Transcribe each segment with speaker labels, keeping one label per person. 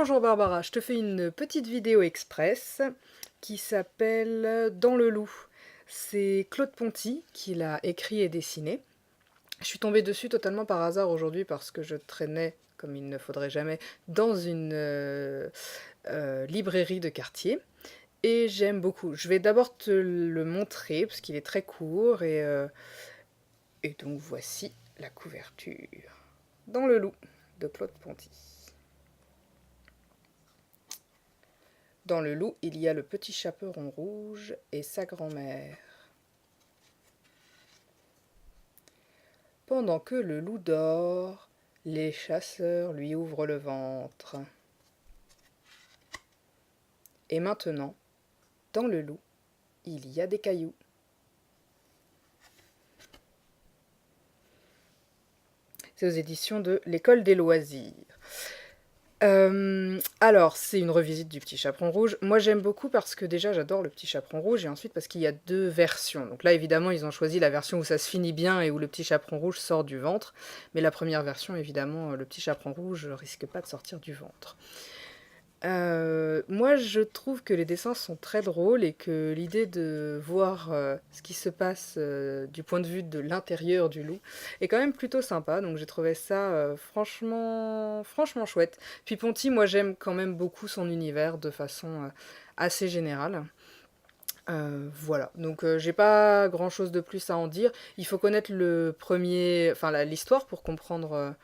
Speaker 1: Bonjour Barbara, je te fais une petite vidéo express qui s'appelle Dans le loup. C'est Claude Ponty qui l'a écrit et dessiné. Je suis tombée dessus totalement par hasard aujourd'hui parce que je traînais, comme il ne faudrait jamais, dans une librairie de quartier. Et j'aime beaucoup. Je vais d'abord te le montrer parce qu'il est très court et donc voici la couverture. Dans le loup de Claude Ponty. Dans le loup, il y a le petit chaperon rouge et sa grand-mère. Pendant que le loup dort, les chasseurs lui ouvrent le ventre. Et maintenant, dans le loup, il y a des cailloux. C'est aux éditions de l'École des loisirs. Alors, c'est une revisite du Petit Chaperon Rouge. Moi, j'aime beaucoup parce que déjà, j'adore le Petit Chaperon Rouge et ensuite parce qu'il y a deux versions. Donc là, évidemment, ils ont choisi la version où ça se finit bien et où le Petit Chaperon Rouge sort du ventre. Mais la première version, évidemment, le Petit Chaperon Rouge risque pas de sortir du ventre. Moi, je trouve que les dessins sont très drôles et que l'idée de voir ce qui se passe du point de vue de l'intérieur du loup est quand même plutôt sympa. Donc j'ai trouvé ça franchement chouette. Puis Ponty, moi j'aime quand même beaucoup son univers de façon assez générale. Voilà, donc j'ai pas grand chose de plus à en dire. Il faut connaître le premier, enfin l'histoire pour comprendre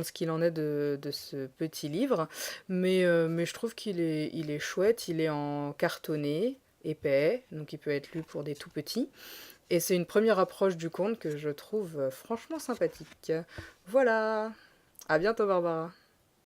Speaker 1: ce qu'il en est de ce petit livre. Mais je trouve il est chouette, il est en cartonné, épais, donc il peut être lu pour des tout petits. Et c'est une première approche du conte que je trouve franchement sympathique. Voilà, à bientôt Barbara.